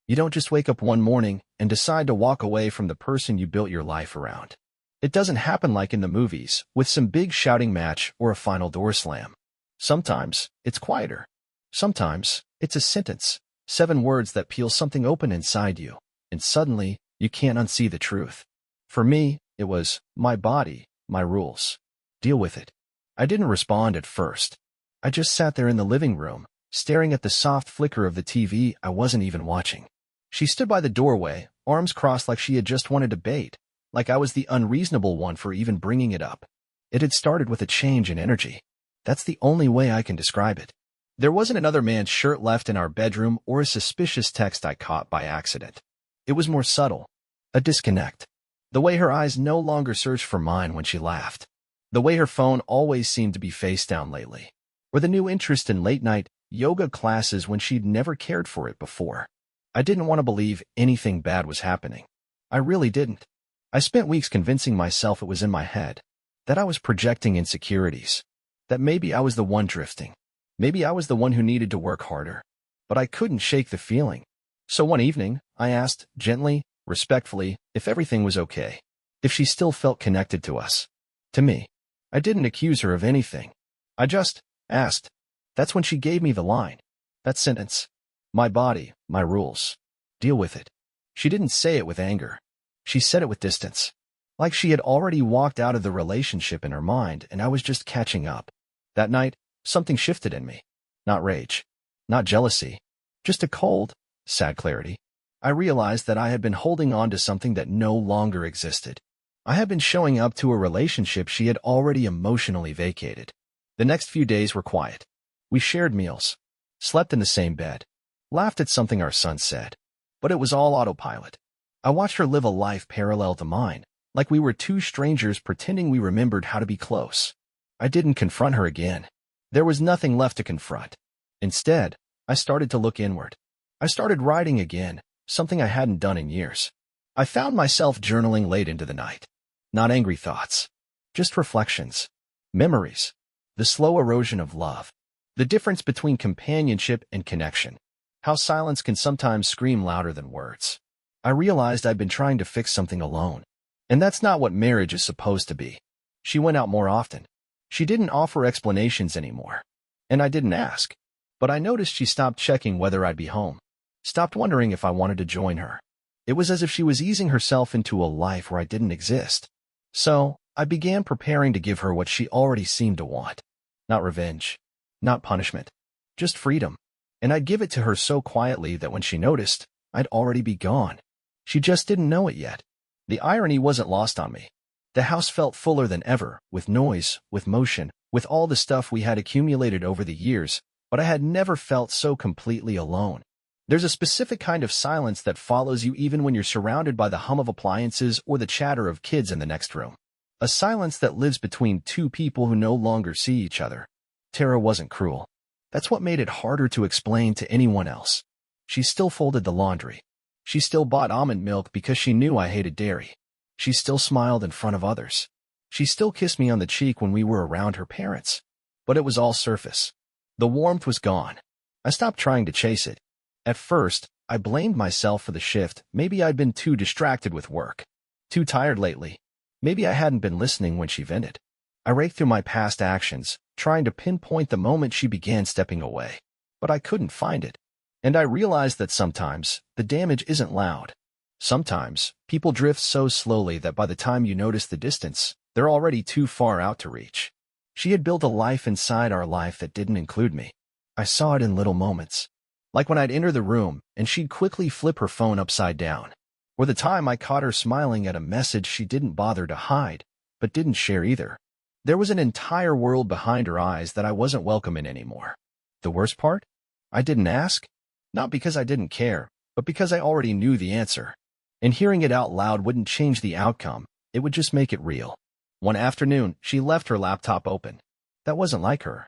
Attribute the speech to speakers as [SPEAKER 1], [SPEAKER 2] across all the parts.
[SPEAKER 1] You don't just wake up one morning and decide to walk away from the person you built your life around. It doesn't happen like in the movies, with some big shouting match or a final door slam. Sometimes it's quieter. Sometimes it's a sentence, 7 words that peel something open inside you, and suddenly you can't unsee the truth. For me, it was, my body, my rules. Deal with it. I didn't respond at first. I just sat there in the living room, staring at the soft flicker of the TV I wasn't even watching. She stood by the doorway, arms crossed like she had just won a debate, like I was the unreasonable one for even bringing it up. It had started with a change in energy. That's the only way I can describe it. There wasn't another man's shirt left in our bedroom or a suspicious text I caught by accident. It was more subtle. A disconnect. The way her eyes no longer searched for mine when she laughed. The way her phone always seemed to be face down lately. Or the new interest in late-night yoga classes when she'd never cared for it before. I didn't want to believe anything bad was happening. I really didn't. I spent weeks convincing myself it was in my head, that I was projecting insecurities, that maybe I was the one drifting. Maybe I was the one who needed to work harder. But I couldn't shake the feeling. So one evening, I asked, gently, respectfully, if everything was okay. If she still felt connected to us. To me. I didn't accuse her of anything. I just asked. That's when she gave me the line. That sentence. My body, my rules. Deal with it. She didn't say it with anger. She said it with distance. Like she had already walked out of the relationship in her mind and I was just catching up. That night, something shifted in me. Not rage. Not jealousy. Just a cold, sad clarity. I realized that I had been holding on to something that no longer existed. I had been showing up to a relationship she had already emotionally vacated. The next few days were quiet. We shared meals, slept in the same bed, laughed at something our son said. But it was all autopilot. I watched her live a life parallel to mine, like we were two strangers pretending we remembered how to be close. I didn't confront her again. There was nothing left to confront. Instead, I started to look inward. I started writing again, something I hadn't done in years. I found myself journaling late into the night. Not angry thoughts. Just reflections. Memories. The slow erosion of love. The difference between companionship and connection. How silence can sometimes scream louder than words. I realized I'd been trying to fix something alone. And that's not what marriage is supposed to be. She went out more often. She didn't offer explanations anymore. And I didn't ask. But I noticed she stopped checking whether I'd be home. Stopped wondering if I wanted to join her. It was as if she was easing herself into a life where I didn't exist. So, I began preparing to give her what she already seemed to want. Not revenge. Not punishment. Just freedom. And I'd give it to her so quietly that when she noticed, I'd already be gone. She just didn't know it yet. The irony wasn't lost on me. The house felt fuller than ever, with noise, with motion, with all the stuff we had accumulated over the years, but I had never felt so completely alone. There's a specific kind of silence that follows you even when you're surrounded by the hum of appliances or the chatter of kids in the next room. A silence that lives between two people who no longer see each other. Tara wasn't cruel. That's what made it harder to explain to anyone else. She still folded the laundry. She still bought almond milk because she knew I hated dairy. She still smiled in front of others. She still kissed me on the cheek when we were around her parents. But it was all surface. The warmth was gone. I stopped trying to chase it. At first, I blamed myself for the shift. Maybe I'd been too distracted with work. Too tired lately. Maybe I hadn't been listening when she vented. I raked through my past actions, trying to pinpoint the moment she began stepping away. But I couldn't find it. And I realized that sometimes, the damage isn't loud. Sometimes, people drift so slowly that by the time you notice the distance, they're already too far out to reach. She had built a life inside our life that didn't include me. I saw it in little moments. Like when I'd enter the room, and she'd quickly flip her phone upside down. Or the time I caught her smiling at a message she didn't bother to hide, but didn't share either. There was an entire world behind her eyes that I wasn't welcome in anymore. The worst part? I didn't ask. Not because I didn't care, but because I already knew the answer. And hearing it out loud wouldn't change the outcome, it would just make it real. One afternoon, she left her laptop open. That wasn't like her.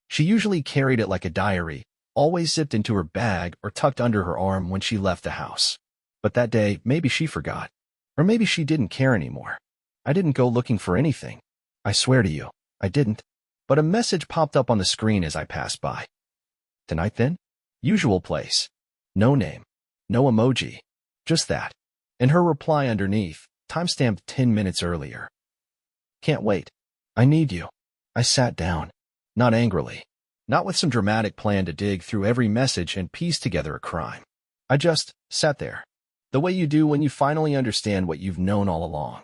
[SPEAKER 1] She usually carried it like a diary, always zipped into her bag or tucked under her arm when she left the house. But that day, maybe she forgot. Or maybe she didn't care anymore. I didn't go looking for anything. I swear to you, I didn't. But a message popped up on the screen as I passed by. Tonight then? Usual place. No name. No emoji. Just that. And her reply underneath, timestamped 10 minutes earlier. Can't wait. I need you. I sat down. Not angrily. Not with some dramatic plan to dig through every message and piece together a crime. I just sat there. The way you do when you finally understand what you've known all along.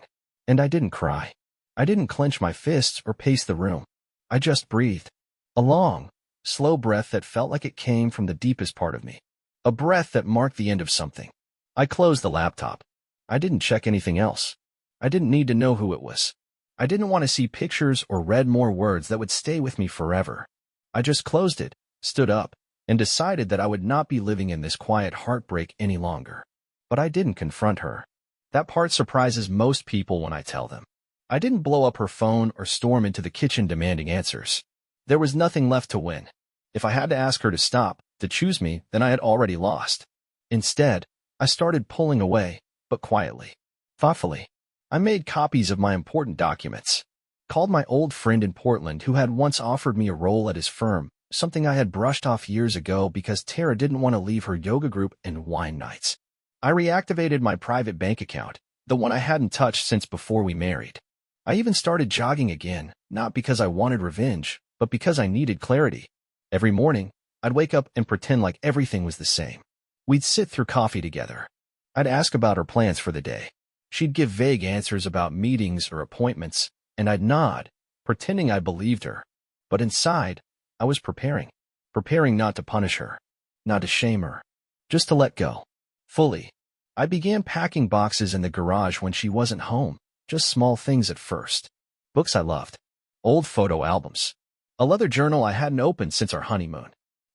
[SPEAKER 1] And I didn't cry. I didn't clench my fists or pace the room. I just breathed. A long, slow breath that felt like it came from the deepest part of me. A breath that marked the end of something. I closed the laptop. I didn't check anything else. I didn't need to know who it was. I didn't want to see pictures or read more words that would stay with me forever. I just closed it, stood up, and decided that I would not be living in this quiet heartbreak any longer. But I didn't confront her. That part surprises most people when I tell them. I didn't blow up her phone or storm into the kitchen demanding answers. There was nothing left to win. If I had to ask her to stop, to choose me, then I had already lost. Instead, I started pulling away, but quietly. Thoughtfully. I made copies of my important documents. Called my old friend in Portland who had once offered me a role at his firm, something I had brushed off years ago because Tara didn't want to leave her yoga group and wine nights. I reactivated my private bank account, the one I hadn't touched since before we married. I even started jogging again, not because I wanted revenge, but because I needed clarity. Every morning, I'd wake up and pretend like everything was the same. We'd sit through coffee together. I'd ask about her plans for the day. She'd give vague answers about meetings or appointments, and I'd nod, pretending I believed her. But inside, I was preparing not to punish her, not to shame her, just to let go. Fully. I began packing boxes in the garage when she wasn't home, just small things at first. Books I loved. Old photo albums. A leather journal I hadn't opened since our honeymoon.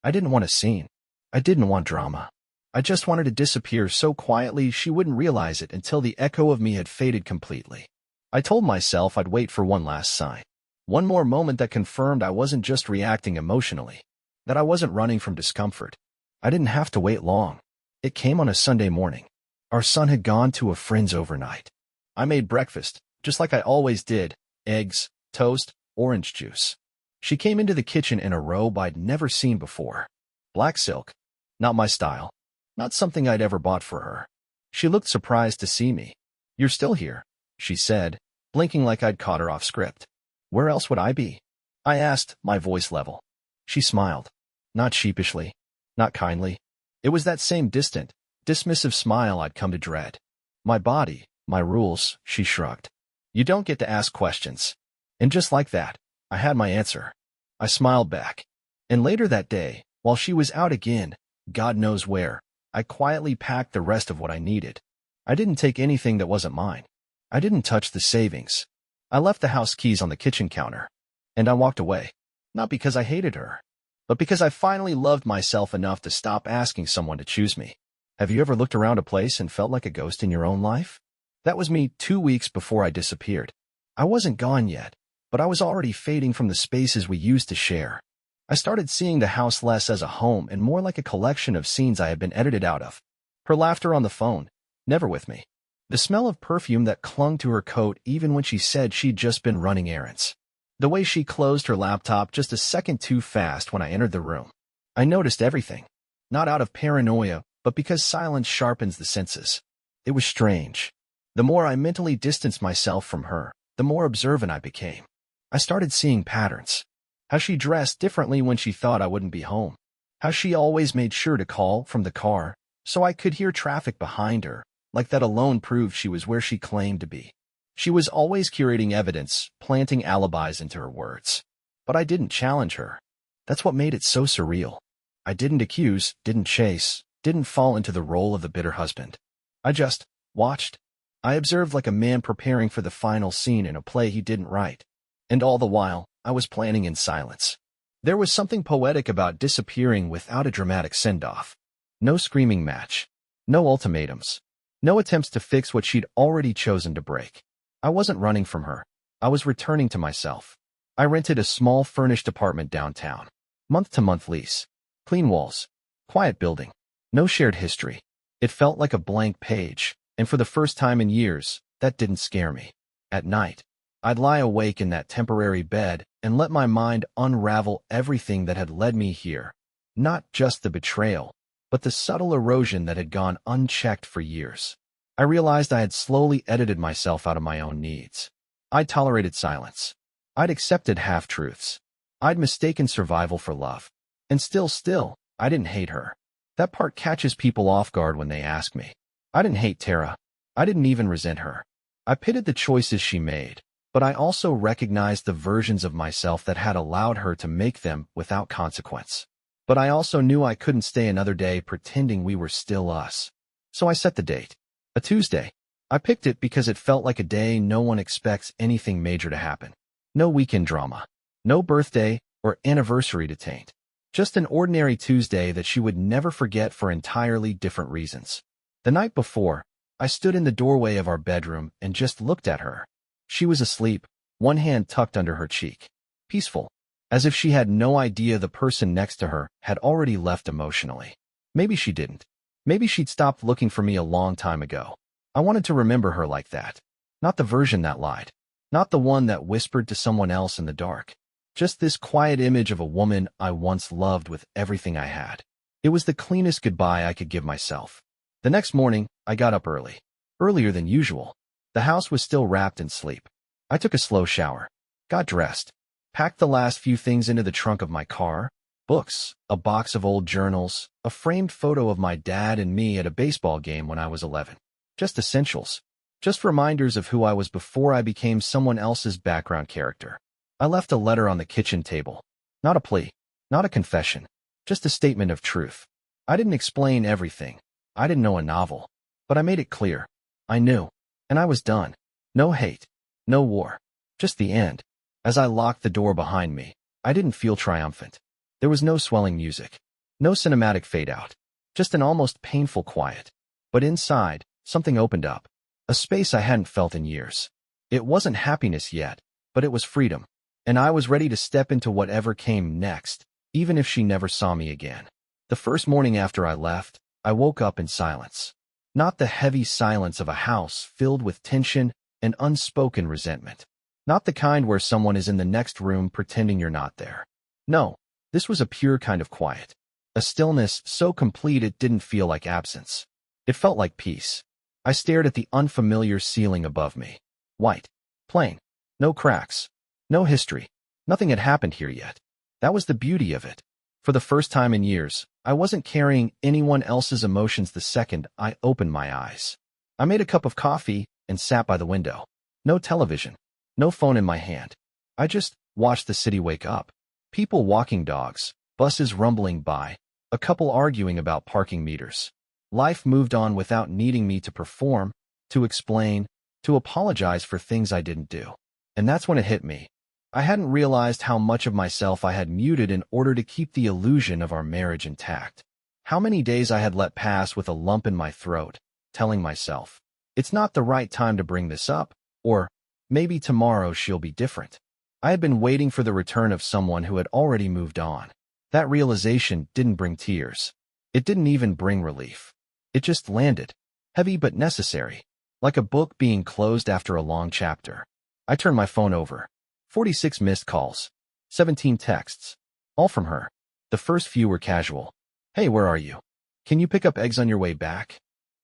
[SPEAKER 1] I didn't want a scene. I didn't want drama. I just wanted to disappear so quietly she wouldn't realize it until the echo of me had faded completely. I told myself I'd wait for one last sign. One more moment that confirmed I wasn't just reacting emotionally, that I wasn't running from discomfort. I didn't have to wait long. It came on a Sunday morning. Our son had gone to a friend's overnight. I made breakfast, just like I always did, eggs, toast, orange juice. She came into the kitchen in a robe I'd never seen before. Black silk. Not my style. Not something I'd ever bought for her. She looked surprised to see me. "You're still here," she said, blinking like I'd caught her off script. "Where else would I be?" I asked, my voice level. She smiled. Not sheepishly. Not kindly. It was that same distant, dismissive smile I'd come to dread. "My body, my rules," she shrugged. "You don't get to ask questions." And just like that, I had my answer. I smiled back. And later that day, while she was out again, God knows where, I quietly packed the rest of what I needed. I didn't take anything that wasn't mine. I didn't touch the savings. I left the house keys on the kitchen counter. And I walked away. Not because I hated her, but because I finally loved myself enough to stop asking someone to choose me. Have you ever looked around a place and felt like a ghost in your own life? That was me 2 weeks before I disappeared. I wasn't gone yet, but I was already fading from the spaces we used to share. I started seeing the house less as a home and more like a collection of scenes I had been edited out of. Her laughter on the phone, never with me. The smell of perfume that clung to her coat even when she said she'd just been running errands. The way she closed her laptop just a second too fast when I entered the room. I noticed everything. Not out of paranoia, but because silence sharpens the senses. It was strange. The more I mentally distanced myself from her, the more observant I became. I started seeing patterns. How she dressed differently when she thought I wouldn't be home. How she always made sure to call from the car, so I could hear traffic behind her, like that alone proved she was where she claimed to be. She was always curating evidence, planting alibis into her words. But I didn't challenge her. That's what made it so surreal. I didn't accuse, didn't chase, didn't fall into the role of the bitter husband. I just watched. I observed like a man preparing for the final scene in a play he didn't write. And all the while, I was planning in silence. There was something poetic about disappearing without a dramatic send-off. No screaming match. No ultimatums. No attempts to fix what she'd already chosen to break. I wasn't running from her. I was returning to myself. I rented a small furnished apartment downtown. Month-to-month lease. Clean walls. Quiet building. No shared history. It felt like a blank page, and for the first time in years, that didn't scare me. At night, I'd lie awake in that temporary bed and let my mind unravel everything that had led me here. Not just the betrayal, but the subtle erosion that had gone unchecked for years. I realized I had slowly edited myself out of my own needs. I'd tolerated silence. I'd accepted half-truths. I'd mistaken survival for love. And still, I didn't hate her. That part catches people off guard when they ask me. I didn't hate Tara. I didn't even resent her. I pitied the choices she made, but I also recognized the versions of myself that had allowed her to make them without consequence. But I also knew I couldn't stay another day pretending we were still us. So I set the date. A Tuesday. I picked it because it felt like a day no one expects anything major to happen. No weekend drama. No birthday or anniversary to taint. Just an ordinary Tuesday that she would never forget for entirely different reasons. The night before, I stood in the doorway of our bedroom and just looked at her. She was asleep, one hand tucked under her cheek. Peaceful, as if she had no idea the person next to her had already left emotionally. Maybe she didn't. Maybe she'd stopped looking for me a long time ago. I wanted to remember her like that. Not the version that lied. Not the one that whispered to someone else in the dark. Just this quiet image of a woman I once loved with everything I had. It was the cleanest goodbye I could give myself. The next morning, I got up early. Earlier than usual. The house was still wrapped in sleep. I took a slow shower. Got dressed. Packed the last few things into the trunk of my car. Books, a box of old journals, a framed photo of my dad and me at a baseball game when I was 11. Just essentials. Just reminders of who I was before I became someone else's background character. I left a letter on the kitchen table. Not a plea. Not a confession. Just a statement of truth. I didn't explain everything. I didn't know a novel. But I made it clear. I knew. And I was done. No hate. No war. Just the end. As I locked the door behind me, I didn't feel triumphant. There was no swelling music. No cinematic fade-out. Just an almost painful quiet. But inside, something opened up. A space I hadn't felt in years. It wasn't happiness yet, but it was freedom. And I was ready to step into whatever came next, even if she never saw me again. The first morning after I left, I woke up in silence. Not the heavy silence of a house filled with tension and unspoken resentment. Not the kind where someone is in the next room pretending you're not there. No, this was a pure kind of quiet. A stillness so complete it didn't feel like absence. It felt like peace. I stared at the unfamiliar ceiling above me. White. Plain. No cracks. No history. Nothing had happened here yet. That was the beauty of it. For the first time in years, I wasn't carrying anyone else's emotions the second I opened my eyes. I made a cup of coffee and sat by the window. No television. No phone in my hand. I just watched the city wake up. People walking dogs, buses rumbling by, a couple arguing about parking meters. Life moved on without needing me to perform, to explain, to apologize for things I didn't do. And that's when it hit me. I hadn't realized how much of myself I had muted in order to keep the illusion of our marriage intact. How many days I had let pass with a lump in my throat, telling myself, it's not the right time to bring this up, or maybe tomorrow she'll be different. I had been waiting for the return of someone who had already moved on. That realization didn't bring tears. It didn't even bring relief. It just landed, heavy but necessary, like a book being closed after a long chapter. I turned my phone over. 46 missed calls. 17 texts. All from her. The first few were casual. Hey, where are you? Can you pick up eggs on your way back?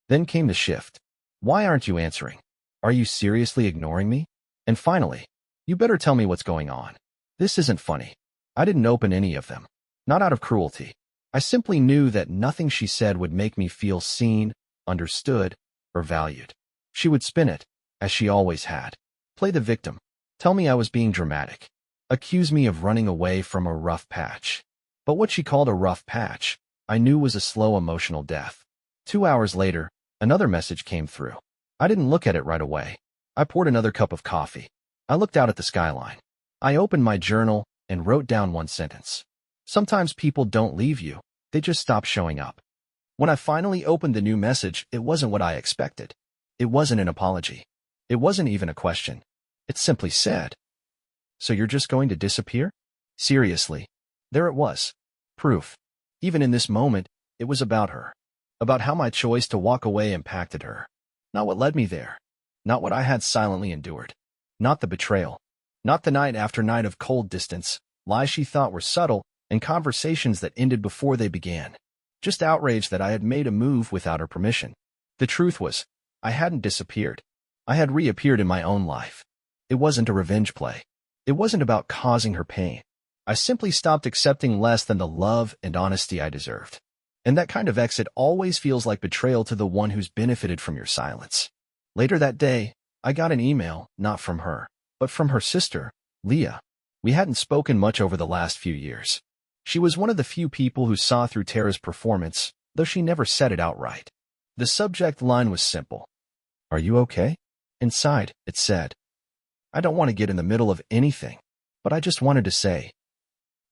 [SPEAKER 1] Then came the shift. Why aren't you answering? Are you seriously ignoring me? And finally, you better tell me what's going on. This isn't funny. I didn't open any of them. Not out of cruelty. I simply knew that nothing she said would make me feel seen, understood, or valued. She would spin it, as she always had. Play the victim. Tell me I was being dramatic. Accuse me of running away from a rough patch. But what she called a rough patch, I knew was a slow emotional death. 2 hours later, another message came through. I didn't look at it right away. I poured another cup of coffee. I looked out at the skyline. I opened my journal and wrote down one sentence. Sometimes people don't leave you. They just stop showing up. When I finally opened the new message, it wasn't what I expected. It wasn't an apology. It wasn't even a question. It simply said, "So you're just going to disappear?" Seriously. There it was. Proof. Even in this moment, it was about her. About how my choice to walk away impacted her. Not what led me there. Not what I had silently endured. Not the betrayal. Not the night after night of cold distance, lies she thought were subtle, and conversations that ended before they began. just outraged that I had made a move without her permission. The truth was, I hadn't disappeared. I had reappeared in my own life. It wasn't a revenge play. It wasn't about causing her pain. I simply stopped accepting less than the love and honesty I deserved. And that kind of exit always feels like betrayal to the one who's benefited from your silence. Later that day, I got an email, not from her, but from her sister, Leah. We hadn't spoken much over the last few years. She was one of the few people who saw through Tara's performance, though she never said it outright. The subject line was simple. "Are you okay?" Inside, it said, "I don't want to get in the middle of anything, but I just wanted to say,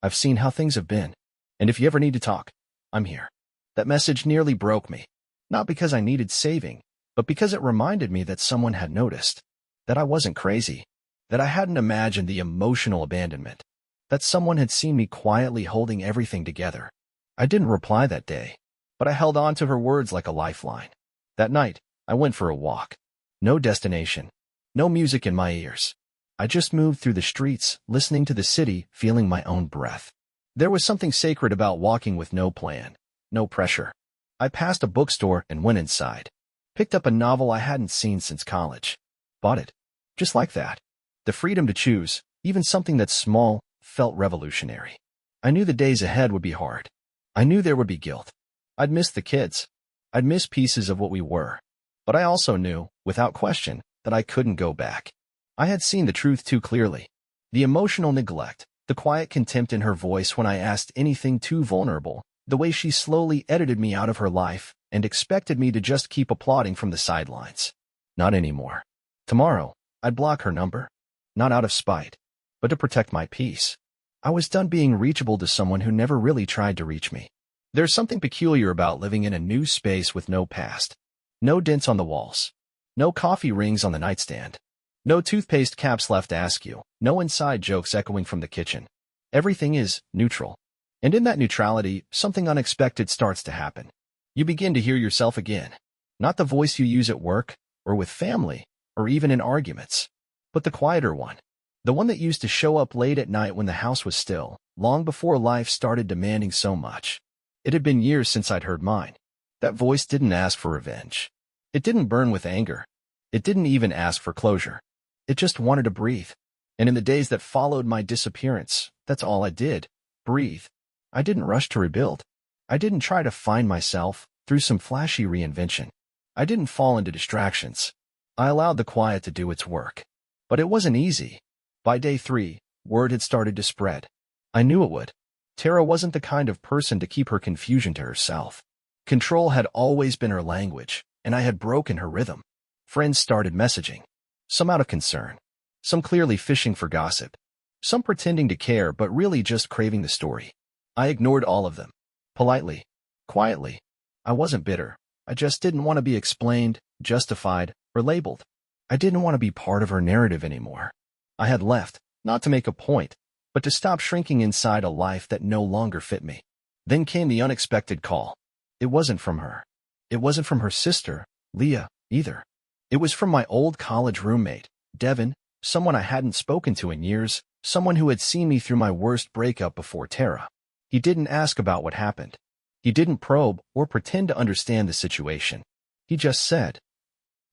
[SPEAKER 1] I've seen how things have been, and if you ever need to talk, I'm here." That message nearly broke me, not because I needed saving, but because it reminded me that someone had noticed, that I wasn't crazy, that I hadn't imagined the emotional abandonment, that someone had seen me quietly holding everything together. I didn't reply that day, but I held on to her words like a lifeline. That night, I went for a walk. No destination, no music in my ears. I just moved through the streets, listening to the city, feeling my own breath. There was something sacred about walking with no plan, no pressure. I passed a bookstore and went inside. Picked up a novel I hadn't seen since college. Bought it. Just like that. The freedom to choose, even something that's small, felt revolutionary. I knew the days ahead would be hard. I knew there would be guilt. I'd miss the kids. I'd miss pieces of what we were. But I also knew, without question, that I couldn't go back. I had seen the truth too clearly. The emotional neglect, the quiet contempt in her voice when I asked anything too vulnerable, the way she slowly edited me out of her life and expected me to just keep applauding from the sidelines. Not anymore. Tomorrow, I'd block her number. Not out of spite, but to protect my peace. I was done being reachable to someone who never really tried to reach me. There's something peculiar about living in a new space with no past. No dents on the walls. No coffee rings on the nightstand. No toothpaste caps left to ask you. No inside jokes echoing from the kitchen. Everything is neutral. And in that neutrality, something unexpected starts to happen. You begin to hear yourself again. Not the voice you use at work, or with family, or even in arguments, but the quieter one. The one that used to show up late at night when the house was still, long before life started demanding so much. It had been years since I'd heard mine. That voice didn't ask for revenge. It didn't burn with anger. It didn't even ask for closure. It just wanted to breathe. And in the days that followed my disappearance, that's all I did. Breathe. I didn't rush to rebuild. I didn't try to find myself through some flashy reinvention. I didn't fall into distractions. I allowed the quiet to do its work. But it wasn't easy. By day 3, word had started to spread. I knew it would. Tara wasn't the kind of person to keep her confusion to herself. Control had always been her language, and I had broken her rhythm. Friends started messaging. Some out of concern. Some clearly fishing for gossip. Some pretending to care but really just craving the story. I ignored all of them. Politely. Quietly. I wasn't bitter. I just didn't want to be explained, justified, or labeled. I didn't want to be part of her narrative anymore. I had left, not to make a point, but to stop shrinking inside a life that no longer fit me. Then came the unexpected call. It wasn't from her. It wasn't from her sister, Leah, either. It was from my old college roommate, Devin, someone I hadn't spoken to in years, someone who had seen me through my worst breakup before Tara. He didn't ask about what happened. He didn't probe or pretend to understand the situation. He just said,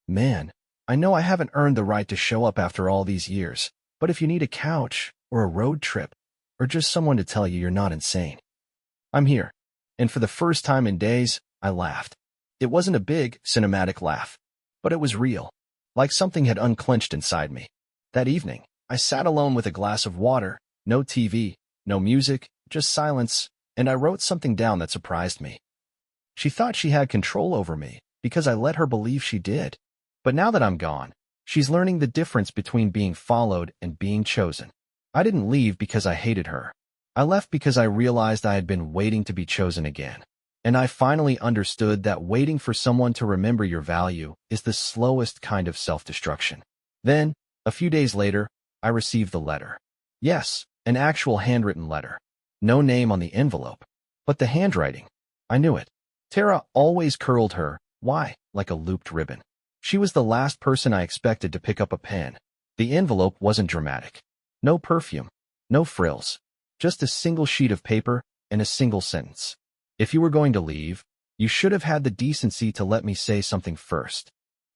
[SPEAKER 1] "Man, I know I haven't earned the right to show up after all these years, but if you need a couch, or a road trip, or just someone to tell you you're not insane, I'm here." And for the first time in days, I laughed. It wasn't a big, cinematic laugh, but it was real, like something had unclenched inside me. That evening, I sat alone with a glass of water, no TV, no music, just silence, and I wrote something down that surprised me. She thought she had control over me because I let her believe she did. But now that I'm gone, she's learning the difference between being followed and being chosen. I didn't leave because I hated her. I left because I realized I had been waiting to be chosen again. And I finally understood that waiting for someone to remember your value is the slowest kind of self-destruction. Then, a few days later, I received the letter. Yes, an actual handwritten letter. No name on the envelope. But the handwriting, I knew it. Tara always curled her "Y" like a looped ribbon. She was the last person I expected to pick up a pen. The envelope wasn't dramatic. No perfume, no frills, just a single sheet of paper and a single sentence. If you were going to leave, you should have had the decency to let me say something first.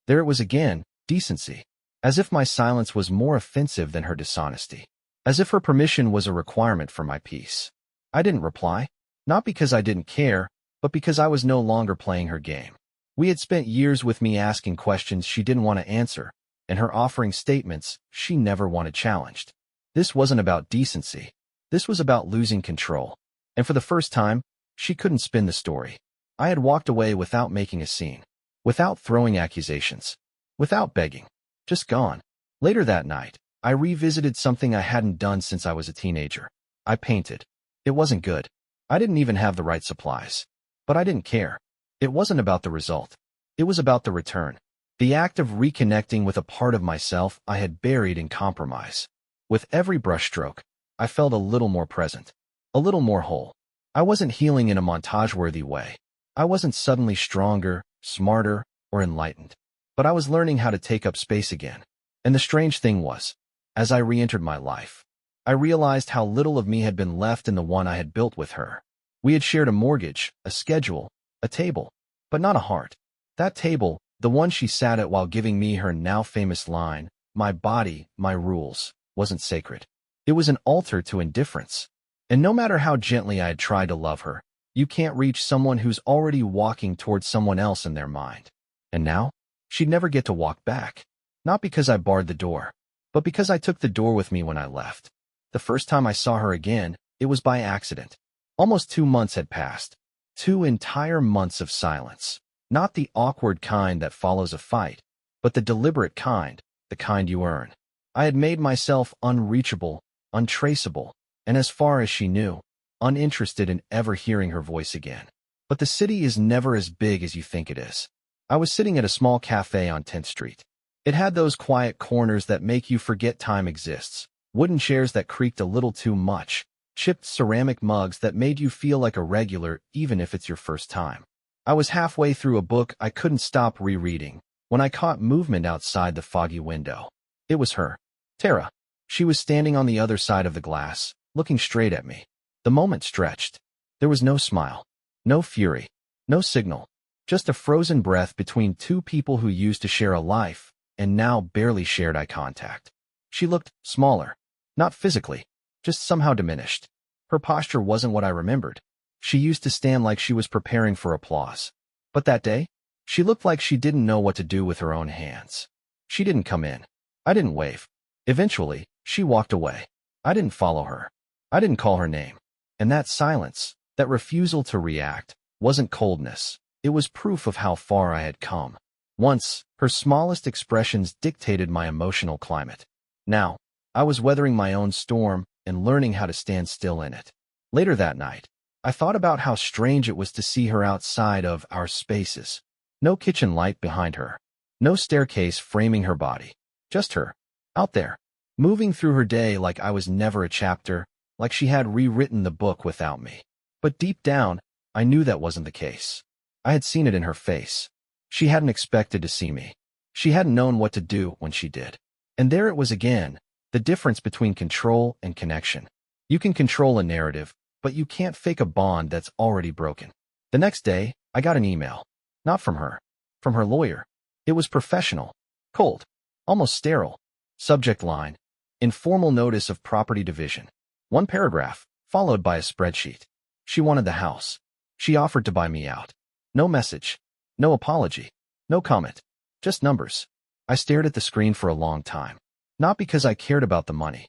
[SPEAKER 1] There it was again, decency. As if my silence was more offensive than her dishonesty. As if her permission was a requirement for my peace. I didn't reply. Not because I didn't care, but because I was no longer playing her game. We had spent years with me asking questions she didn't want to answer, and her offering statements she never wanted challenged. This wasn't about decency. This was about losing control. And for the first time, she couldn't spin the story. I had walked away without making a scene, without throwing accusations, without begging, just gone. Later that night, I revisited something I hadn't done since I was a teenager. I painted. It wasn't good. I didn't even have the right supplies. But I didn't care. It wasn't about the result. It was about the return. The act of reconnecting with a part of myself I had buried in compromise. With every brushstroke, I felt a little more present, a little more whole. I wasn't healing in a montage-worthy way. I wasn't suddenly stronger, smarter, or enlightened. But I was learning how to take up space again. And the strange thing was, as I re-entered my life, I realized how little of me had been left in the one I had built with her. We had shared a mortgage, a schedule, a table, but not a heart. That table, the one she sat at while giving me her now famous line, "My body, my rules," wasn't sacred. It was an altar to indifference. And no matter how gently I had tried to love her, you can't reach someone who's already walking towards someone else in their mind. And now, she'd never get to walk back. Not because I barred the door, but because I took the door with me when I left. The first time I saw her again, it was by accident. Almost 2 months had passed. 2 entire months of silence. Not the awkward kind that follows a fight, but the deliberate kind, the kind you earn. I had made myself unreachable, untraceable, and as far as she knew, uninterested in ever hearing her voice again. But the city is never as big as you think it is. I was sitting at a small cafe on 10th Street. It had those quiet corners that make you forget time exists. Wooden chairs that creaked a little too much, chipped ceramic mugs that made you feel like a regular even if it's your first time. I was halfway through a book I couldn't stop rereading when I caught movement outside the foggy window. It was her, Tara. She was standing on the other side of the glass, looking straight at me. The moment stretched. There was no smile, no fury, no signal, just a frozen breath between two people who used to share a life and now barely shared eye contact. She looked smaller. Not physically, just somehow diminished. Her posture wasn't what I remembered. She used to stand like she was preparing for applause. But that day, she looked like she didn't know what to do with her own hands. She didn't come in. I didn't wave. Eventually, she walked away. I didn't follow her. I didn't call her name. And that silence, that refusal to react, wasn't coldness. It was proof of how far I had come. Once, her smallest expressions dictated my emotional climate. Now, I was weathering my own storm and learning how to stand still in it. Later that night, I thought about how strange it was to see her outside of our spaces. No kitchen light behind her. No staircase framing her body. Just her, out there, moving through her day like I was never a chapter, like she had rewritten the book without me. But deep down, I knew that wasn't the case. I had seen it in her face. She hadn't expected to see me. She hadn't known what to do when she did. And there it was again, the difference between control and connection. You can control a narrative, but you can't fake a bond that's already broken. The next day, I got an email. Not from her. From her lawyer. It was professional. Cold. Almost sterile. Subject line. Informal notice of property division. 1 paragraph, followed by a spreadsheet. She wanted the house. She offered to buy me out. No message. No apology. No comment. Just numbers. I stared at the screen for a long time. Not because I cared about the money,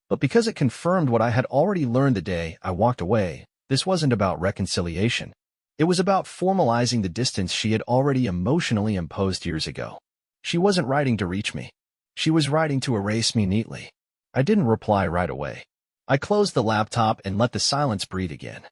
[SPEAKER 1] but because it confirmed what I had already learned the day I walked away. This wasn't about reconciliation. It was about formalizing the distance she had already emotionally imposed years ago. She wasn't writing to reach me. She was writing to erase me neatly. I didn't reply right away. I closed the laptop and let the silence breathe again.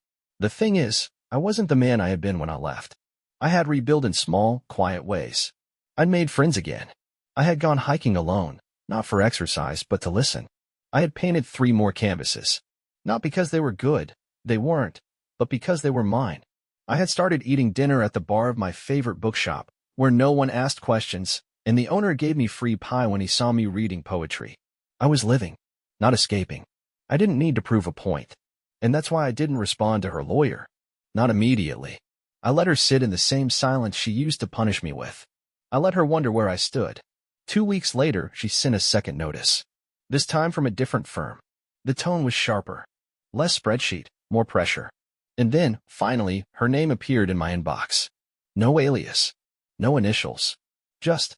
[SPEAKER 1] The thing is, I wasn't the man I had been when I left. I had rebuilt in small, quiet ways. I'd made friends again. I had gone hiking alone, not for exercise, but to listen. I had painted 3 more canvases. Not because they were good, they weren't, but because they were mine. I had started eating dinner at the bar of my favorite bookshop, where no one asked questions, and the owner gave me free pie when he saw me reading poetry. I was living, not escaping. I didn't need to prove a point. And that's why I didn't respond to her lawyer. Not immediately. I let her sit in the same silence she used to punish me with. I let her wonder where I stood. 2 weeks later, she sent a second notice. This time from a different firm. The tone was sharper. Less spreadsheet, more pressure. And then, finally, her name appeared in my inbox. No alias. No initials. Just,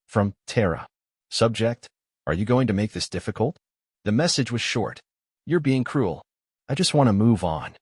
[SPEAKER 1] from Tara. Subject, are you going to make this difficult? The message was short. You're being cruel. I just want to move on.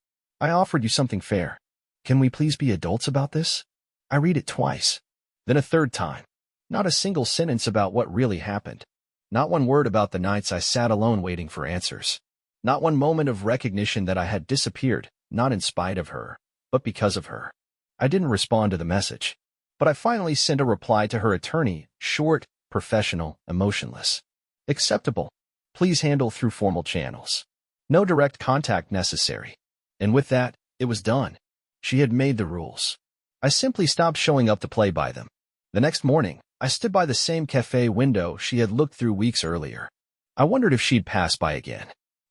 [SPEAKER 1] I offered you something fair. Can we please be adults about this? I read it twice. Then a third time. Not a single sentence about what really happened. Not one word about the nights I sat alone waiting for answers. Not one moment of recognition that I had disappeared, not in spite of her, but because of her. I didn't respond to the message. But I finally sent a reply to her attorney, short, professional, emotionless. Acceptable. Please handle through formal channels. No direct contact necessary. And with that, it was done. She had made the rules. I simply stopped showing up to play by them. The next morning, I stood by the same cafe window she had looked through weeks earlier. I wondered if she'd pass by again.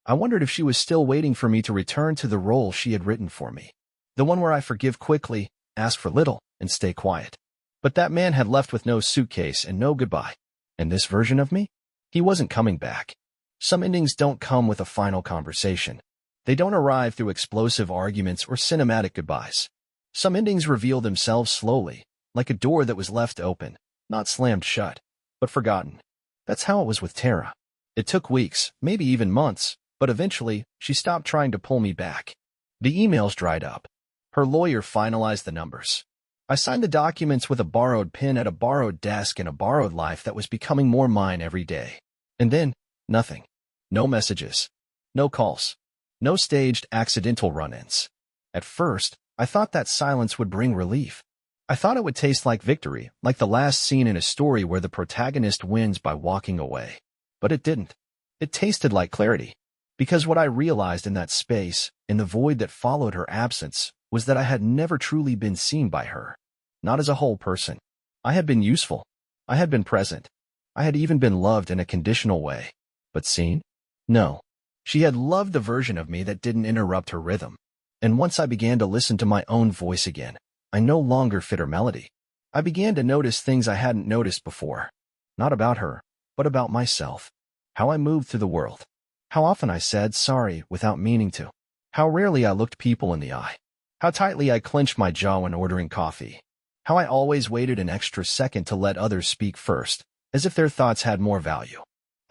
[SPEAKER 1] I wondered if she was still waiting for me to return to the role she had written for me. The one where I forgive quickly, ask for little, and stay quiet. But that man had left with no suitcase and no goodbye. And this version of me? He wasn't coming back. Some endings don't come with a final conversation. They don't arrive through explosive arguments or cinematic goodbyes. Some endings reveal themselves slowly, like a door that was left open, not slammed shut, but forgotten. That's how it was with Tara. It took weeks, maybe even months, but eventually, she stopped trying to pull me back. The emails dried up. Her lawyer finalized the numbers. I signed the documents with a borrowed pen at a borrowed desk and a borrowed life that was becoming more mine every day. And then, nothing. No messages. No calls. No staged accidental run-ins. At first, I thought that silence would bring relief. I thought it would taste like victory, like the last scene in a story where the protagonist wins by walking away. But it didn't. It tasted like clarity. Because what I realized in that space, in the void that followed her absence, was that I had never truly been seen by her. Not as a whole person. I had been useful. I had been present. I had even been loved in a conditional way. But seen? No. She had loved the version of me that didn't interrupt her rhythm. And once I began to listen to my own voice again, I no longer fit her melody. I began to notice things I hadn't noticed before. Not about her, but about myself. How I moved through the world. How often I said sorry without meaning to. How rarely I looked people in the eye. How tightly I clenched my jaw when ordering coffee. How I always waited an extra second to let others speak first, as if their thoughts had more value.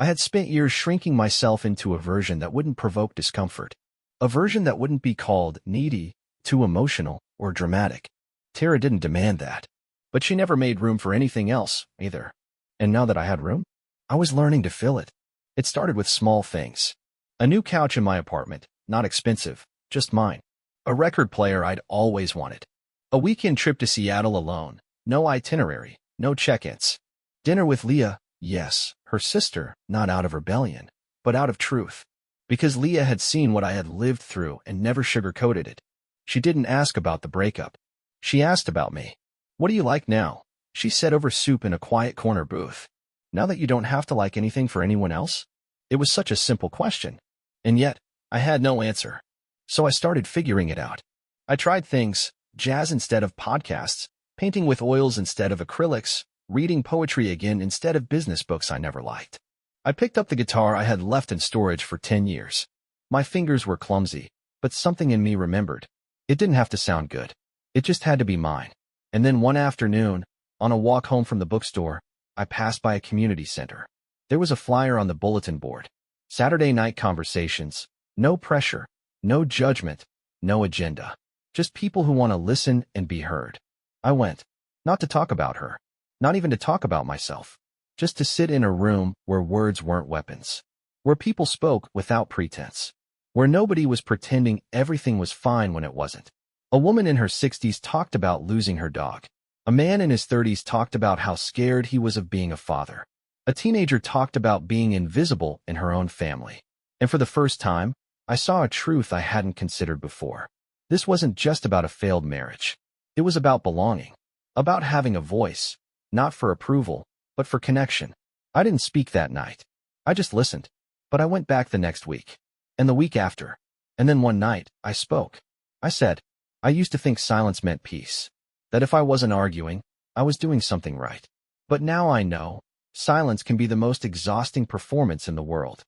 [SPEAKER 1] I had spent years shrinking myself into a version that wouldn't provoke discomfort. A version that wouldn't be called needy, too emotional, or dramatic. Tara didn't demand that. But she never made room for anything else, either. And now that I had room, I was learning to fill it. It started with small things. A new couch in my apartment, not expensive, just mine. A record player I'd always wanted. A weekend trip to Seattle alone, no itinerary, no check-ins. Dinner with Leah, yes, her sister, not out of rebellion, but out of truth. Because Leah had seen what I had lived through and never sugarcoated it. She didn't ask about the breakup. She asked about me. What do you like now? She said over soup in a quiet corner booth. Now that you don't have to like anything for anyone else? It was such a simple question. And yet, I had no answer. So I started figuring it out. I tried things, jazz instead of podcasts, painting with oils instead of acrylics, reading poetry again instead of business books I never liked. I picked up the guitar I had left in storage for 10 years. My fingers were clumsy, but something in me remembered. It didn't have to sound good. It just had to be mine. And then one afternoon, on a walk home from the bookstore, I passed by a community center. There was a flyer on the bulletin board. Saturday night conversations. No pressure. No judgment. No agenda. Just people who want to listen and be heard. I went. Not to talk about her. Not even to talk about myself. Just to sit in a room where words weren't weapons. Where people spoke without pretense. Where nobody was pretending everything was fine when it wasn't. A woman in her 60s talked about losing her dog. A man in his 30s talked about how scared he was of being a father. A teenager talked about being invisible in her own family. And for the first time, I saw a truth I hadn't considered before. This wasn't just about a failed marriage. It was about belonging. About having a voice. Not for approval, but for connection. I didn't speak that night. I just listened. But I went back the next week. And the week after. And then one night, I spoke. I said, I used to think silence meant peace, that if I wasn't arguing, I was doing something right. But now I know, silence can be the most exhausting performance in the world.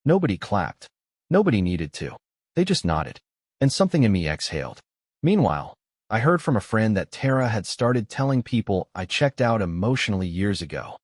[SPEAKER 1] Nobody clapped. Nobody needed to. They just nodded. And something in me exhaled. Meanwhile, I heard from a friend that Tara had started telling people I checked out emotionally years ago,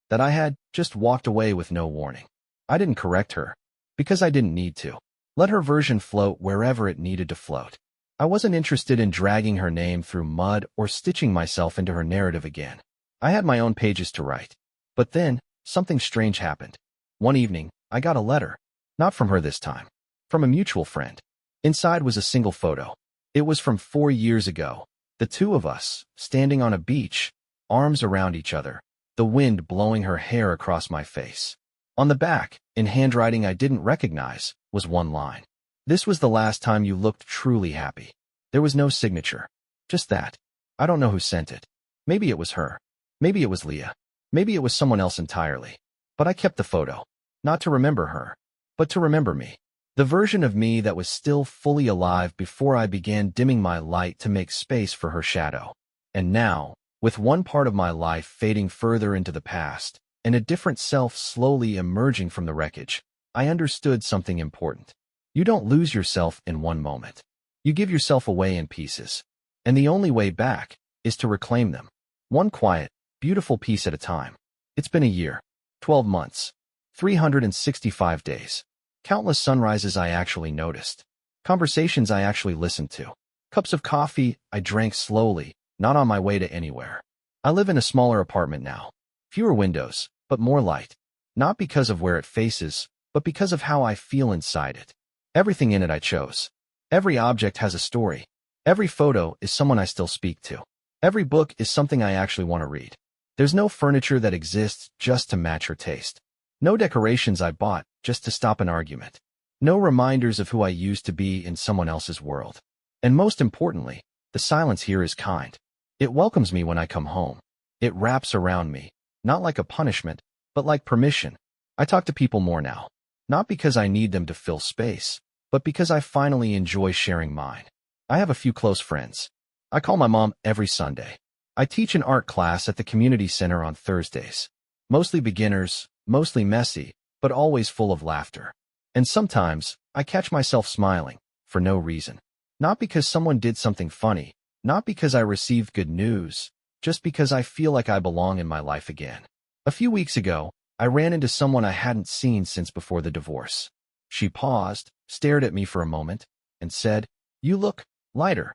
[SPEAKER 1] that I had just walked away with no warning. I didn't correct her, because I didn't need to. Let her version float wherever it needed to float. I wasn't interested in dragging her name through mud or stitching myself into her narrative again. I had my own pages to write. But then, something strange happened. One evening, I got a letter. Not from her this time. From a mutual friend. Inside was a single photo. It was from 4 years ago. The two of us, standing on a beach, arms around each other, the wind blowing her hair across my face. On the back, in handwriting I didn't recognize, was one line. This was the last time you looked truly happy. There was no signature. Just that. I don't know who sent it. Maybe it was her. Maybe it was Leah. Maybe it was someone else entirely. But I kept the photo. Not to remember her, but to remember me. The version of me that was still fully alive before I began dimming my light to make space for her shadow. And now, with one part of my life fading further into the past, and a different self slowly emerging from the wreckage, I understood something important. You don't lose yourself in one moment. You give yourself away in pieces. And the only way back is to reclaim them. One quiet, beautiful piece at a time. It's been a year, 12 months, 365 days. Countless sunrises I actually noticed. Conversations I actually listened to. Cups of coffee I drank slowly, not on my way to anywhere. I live in a smaller apartment now. Fewer windows, but more light. Not because of where it faces, but because of how I feel inside it. Everything in it I chose. Every object has a story. Every photo is someone I still speak to. Every book is something I actually want to read. There's no furniture that exists just to match her taste. No decorations I bought just to stop an argument. No reminders of who I used to be in someone else's world. And most importantly, the silence here is kind. It welcomes me when I come home. It wraps around me, not like a punishment, but like permission. I talk to people more now, not because I need them to fill space, but because I finally enjoy sharing mine. I have a few close friends. I call my mom every Sunday. I teach an art class at the community center on Thursdays. Mostly beginners, mostly messy, but always full of laughter. And sometimes, I catch myself smiling, for no reason. Not because someone did something funny, not because I received good news, just because I feel like I belong in my life again. A few weeks ago, I ran into someone I hadn't seen since before the divorce. She paused, stared at me for a moment, and said, "You look lighter."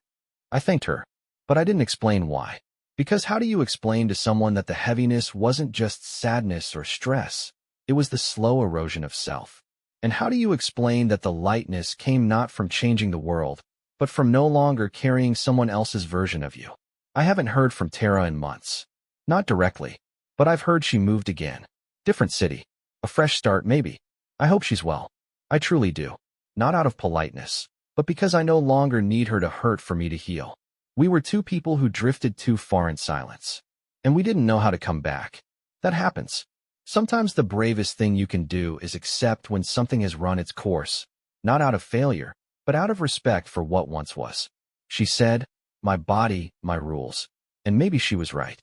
[SPEAKER 1] I thanked her, but I didn't explain why. Because how do you explain to someone that the heaviness wasn't just sadness or stress? It was the slow erosion of self. And how do you explain that the lightness came not from changing the world, but from no longer carrying someone else's version of you? I haven't heard from Tara in months. Not directly, but I've heard she moved again. Different city. A fresh start, maybe. I hope she's well. I truly do. Not out of politeness, but because I no longer need her to hurt for me to heal. We were two people who drifted too far in silence. And we didn't know how to come back. That happens. Sometimes the bravest thing you can do is accept when something has run its course, not out of failure, but out of respect for what once was. She said, "My body, my rules." And maybe she was right.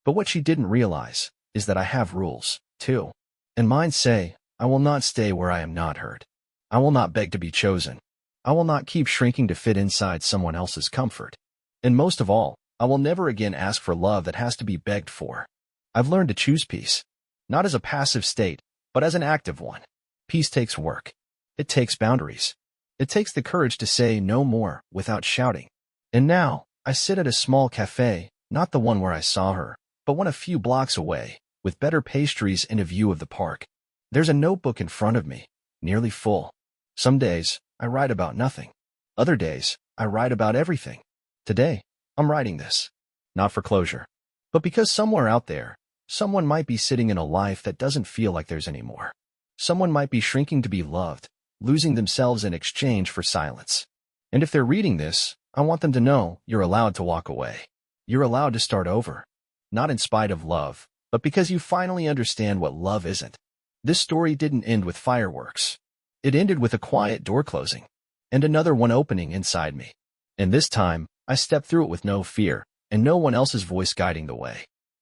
[SPEAKER 1] But what she didn't realize is that I have rules, too. And mine say, I will not stay where I am not heard. I will not beg to be chosen. I will not keep shrinking to fit inside someone else's comfort. And most of all, I will never again ask for love that has to be begged for. I've learned to choose peace, not as a passive state, but as an active one. Peace takes work. It takes boundaries. It takes the courage to say no more without shouting. And now, I sit at a small cafe, not the one where I saw her, but one a few blocks away, with better pastries and a view of the park. There's a notebook in front of me, nearly full. Some days, I write about nothing. Other days, I write about everything. Today, I'm writing this. Not for closure, but because somewhere out there, someone might be sitting in a life that doesn't feel like theirs anymore. Someone might be shrinking to be loved, losing themselves in exchange for silence. And if they're reading this, I want them to know you're allowed to walk away. You're allowed to start over. Not in spite of love, but because you finally understand what love isn't. This story didn't end with fireworks. It ended with a quiet door closing, and another one opening inside me. And this time, I step through it with no fear, and no one else's voice guiding the way.